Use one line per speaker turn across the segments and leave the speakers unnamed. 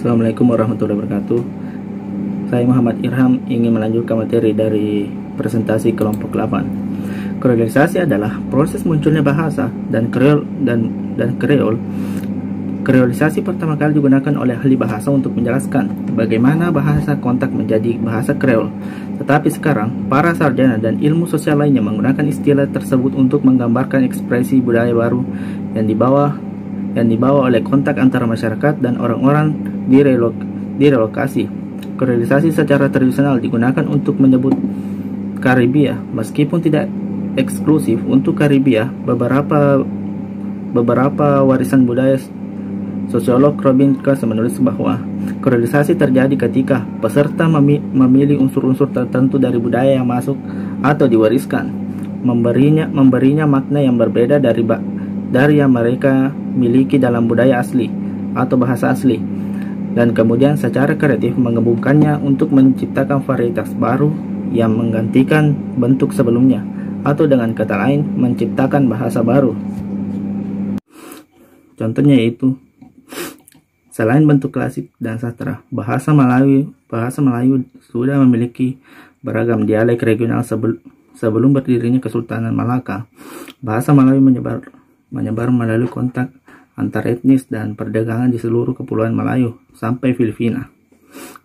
Assalamualaikum warahmatullahi wabarakatuh. Saya Muhammad Irham ingin melanjutkan materi dari presentasi kelompok 8. Kreolisasi adalah proses munculnya bahasa dan kreol. Kreolisasi pertama kali digunakan oleh ahli bahasa untuk menjelaskan bagaimana bahasa kontak menjadi bahasa kreol. Tetapi sekarang, para sarjana dan ilmu sosial lainnya menggunakan istilah tersebut untuk menggambarkan ekspresi budaya baru yang dibawa oleh kontak antara masyarakat dan orang-orang direlokasi. Kreolisasi secara tradisional digunakan untuk menyebut Karibia, meskipun tidak eksklusif untuk Karibia. Beberapa warisan budaya sosiolog Robin Krause menulis bahwa kreolisasi terjadi ketika peserta memilih unsur-unsur tertentu dari budaya yang masuk atau diwariskan, memberinya makna yang berbeda dari yang mereka miliki dalam budaya asli atau bahasa asli, dan kemudian secara kreatif menggabungkannya untuk menciptakan varietas baru yang menggantikan bentuk sebelumnya, atau dengan kata lain menciptakan bahasa baru. Contohnya yaitu, selain bentuk klasik dan sastra, bahasa Melayu sudah memiliki beragam dialek regional sebelum berdirinya Kesultanan Malaka. Bahasa Melayu menyebar melalui kontak antar etnis dan perdagangan di seluruh kepulauan Melayu sampai Filipina.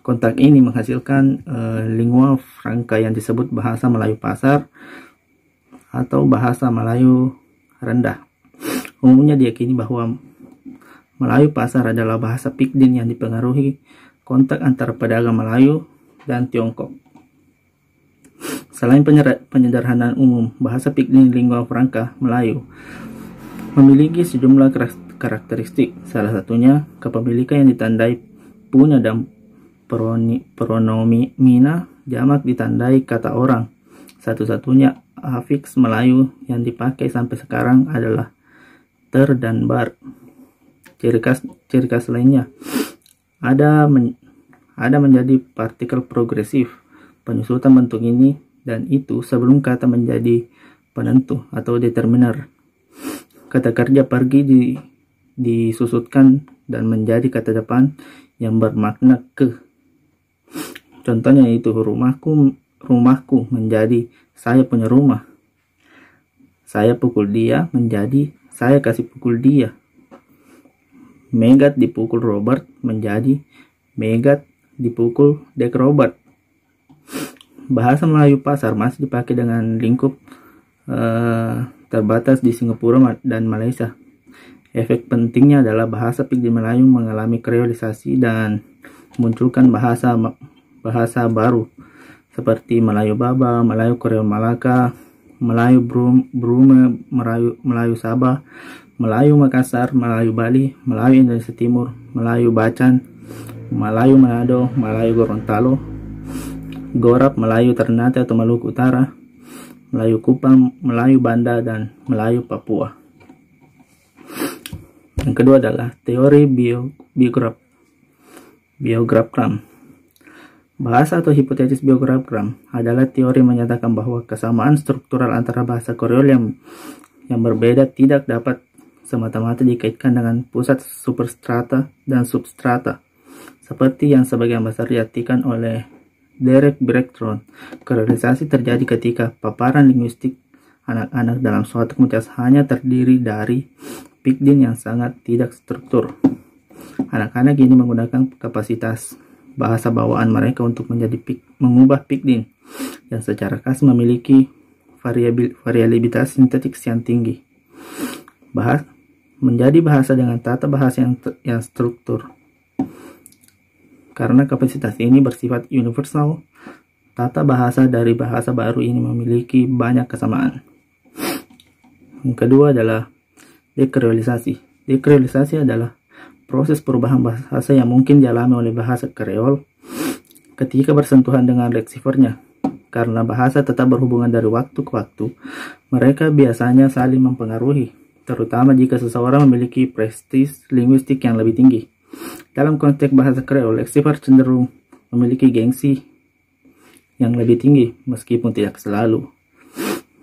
Kontak ini menghasilkan lingua franca yang disebut bahasa Melayu pasar atau bahasa Melayu rendah. Umumnya diyakini bahwa Melayu pasar adalah bahasa Pikdin yang dipengaruhi kontak antara pedagang Melayu dan Tiongkok. Selain penyederhanaan umum, bahasa Pikdin lingua franca Melayu memiliki sejumlah karakteristik. Salah satunya kepemilikan yang ditandai punya dan pronomina jamak ditandai kata orang. Satu-satunya afiks Melayu yang dipakai sampai sekarang adalah ter dan bar. Ciri khas lainnya ada menjadi partikel progresif. Penyusutan bentuk ini dan itu sebelum kata menjadi penentu atau determiner. Kata kerja pergi disusutkan dan menjadi kata depan yang bermakna ke. Contohnya itu rumahku menjadi saya punya rumah. Saya pukul dia menjadi saya kasih pukul dia. Megat dipukul Robert menjadi Megat dipukul Dek Robert. Bahasa Melayu pasar masih dipakai dengan lingkup terbatas di Singapura dan Malaysia. Efek pentingnya adalah bahasa Pikdin Melayu mengalami kreolisasi dan munculkan bahasa baru seperti Melayu Baba, Melayu Kreol Malaka, Melayu Brunei, Melayu Sabah, Melayu Makassar, Melayu Bali, Melayu Indonesia Timur, Melayu Bacan, Melayu Manado, Melayu Gorontalo, Gorab, Melayu Ternate atau Maluku Utara, Melayu Kupang, Melayu Banda, dan Melayu Papua. Yang kedua adalah teori biogram. Bahasa atau hipotesis biogram adalah teori menyatakan bahwa kesamaan struktural antara bahasa Kreol yang berbeda tidak dapat semata-mata dikaitkan dengan pusat superstrata dan substrata, seperti yang sebagian besar diartikan oleh Derek Breckthron. Kreolisasi terjadi ketika paparan linguistik anak-anak dalam suatu komunitas hanya terdiri dari Pikdin yang sangat tidak struktur. Anak-anak ini menggunakan kapasitas bahasa bawaan mereka untuk mengubah Pikdin yang secara khas memiliki variabilitas sintaksis yang tinggi. Menjadi bahasa dengan tata bahasa yang struktur. Karena kapasitas ini bersifat universal, tata bahasa dari bahasa baru ini memiliki banyak kesamaan. Yang kedua adalah dekreolisasi. Dekreolisasi adalah proses perubahan bahasa yang mungkin dialami oleh bahasa Kreol ketika bersentuhan dengan leksifernya. Karena bahasa tetap berhubungan dari waktu ke waktu, mereka biasanya saling mempengaruhi, terutama jika seseorang memiliki prestis linguistik yang lebih tinggi. Dalam konteks bahasa Kreol, leksifer cenderung memiliki gengsi yang lebih tinggi, meskipun tidak selalu,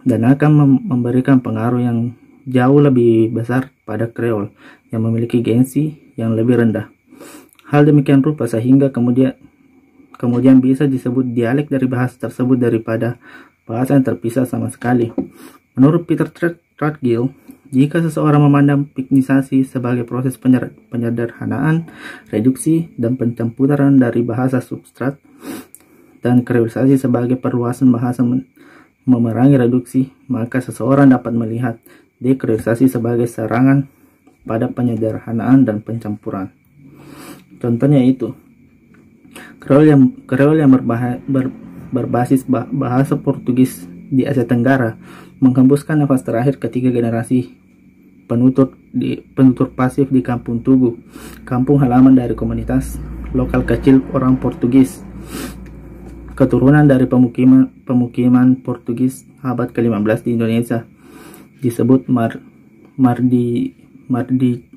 dan akan memberikan pengaruh yang jauh lebih besar pada Kreol yang memiliki gengsi yang lebih rendah. Hal demikian rupa sehingga kemudian bisa disebut dialek dari bahasa tersebut daripada bahasa yang terpisah sama sekali. Menurut Peter Trudgill, jika seseorang memandang piknisasi sebagai proses penyederhanaan, reduksi, dan pencampuran dari bahasa substrat, dan kreolisasi sebagai perluasan bahasa memerangi reduksi, maka seseorang dapat melihat dekreolisasi sebagai serangan pada penyederhanaan dan pencampuran. Contohnya itu, Kreol yang berbasis bahasa Portugis di Asia Tenggara menghembuskan nafas terakhir ketiga generasi penutur pasif di Kampung Tugu, kampung halaman dari komunitas lokal kecil orang Portugis, keturunan dari pemukiman Portugis abad ke-15 di Indonesia, disebut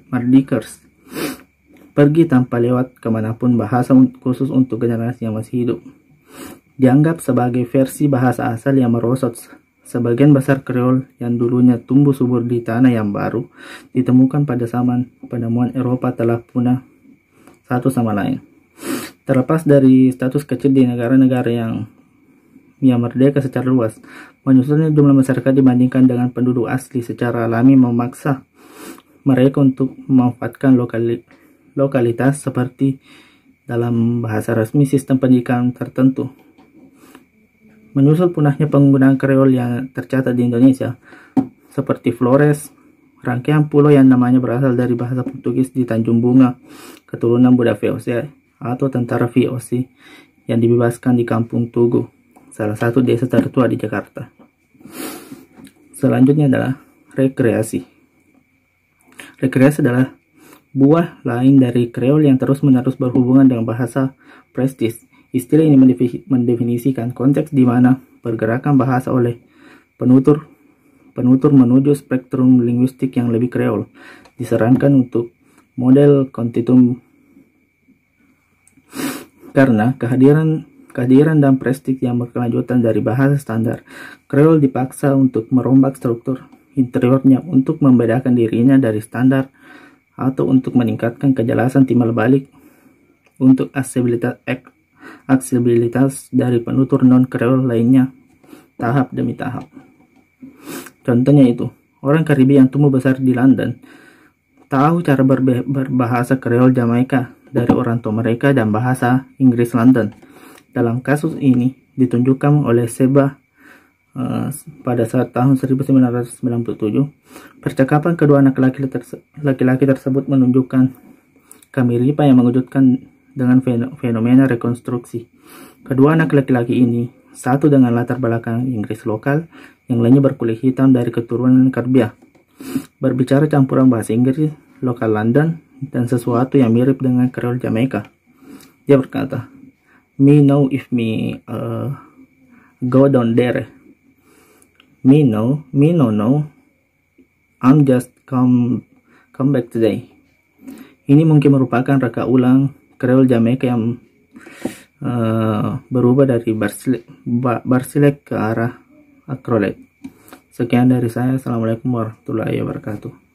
Mardikers. Pergi tanpa lewat kemanapun, bahasa khusus untuk generasi yang masih hidup. Dianggap sebagai versi bahasa asal yang merosot. Sebagian besar Kreol yang dulunya tumbuh subur di tanah yang baru ditemukan pada zaman penemuan Eropa telah punah satu sama lain. Terlepas dari status kecil di negara-negara yang merdeka secara luas, menyusulnya jumlah masyarakat dibandingkan dengan penduduk asli secara alami memaksa mereka untuk memanfaatkan lokalitas seperti dalam bahasa resmi sistem pendidikan tertentu. Menyusul punahnya penggunaan Kreol yang tercatat di Indonesia, seperti Flores, rangkaian pulau yang namanya berasal dari bahasa Portugis di Tanjung Bunga, keturunan Buddha VOC atau tentara VOC yang dibebaskan di Kampung Tugu, salah satu desa tertua di Jakarta. Selanjutnya adalah rekreasi. Rekreasi adalah buah lain dari Kreol yang terus-menerus berhubungan dengan bahasa prestis. Istilah ini mendefinisikan konteks di mana pergerakan bahasa oleh penutur menuju spektrum linguistik yang lebih Kreol disarankan untuk model kontinuum karena kehadiran dan prestik yang berkelanjutan dari bahasa standar. Kreol dipaksa untuk merombak struktur interiornya untuk membedakan dirinya dari standar atau untuk meningkatkan kejelasan timbal balik untuk aksesibilitas dari penutur non-Kreol lainnya tahap demi tahap. Contohnya itu, orang Karibia yang tumbuh besar di London tahu cara berbahasa Kreol Jamaika dari orang tua mereka dan bahasa Inggris London. Dalam kasus ini ditunjukkan oleh Seba pada saat tahun 1997. Percakapan kedua anak laki-laki tersebut menunjukkan kemiripan yang mengejutkan dengan fenomena rekonstruksi. Kedua anak laki-laki ini, satu dengan latar belakang Inggris lokal, yang lainnya berkulit hitam dari keturunan Karibia, berbicara campuran bahasa Inggris lokal London dan sesuatu yang mirip dengan Kreol Jamaika. Dia berkata, "Me know if me go down there. Me no, I'm just come back today." Ini mungkin merupakan reka ulang Kreol Jamaika yang berubah dari Barsilek ke arah Akrolet. Sekian dari saya. Assalamualaikum warahmatullahi wabarakatuh.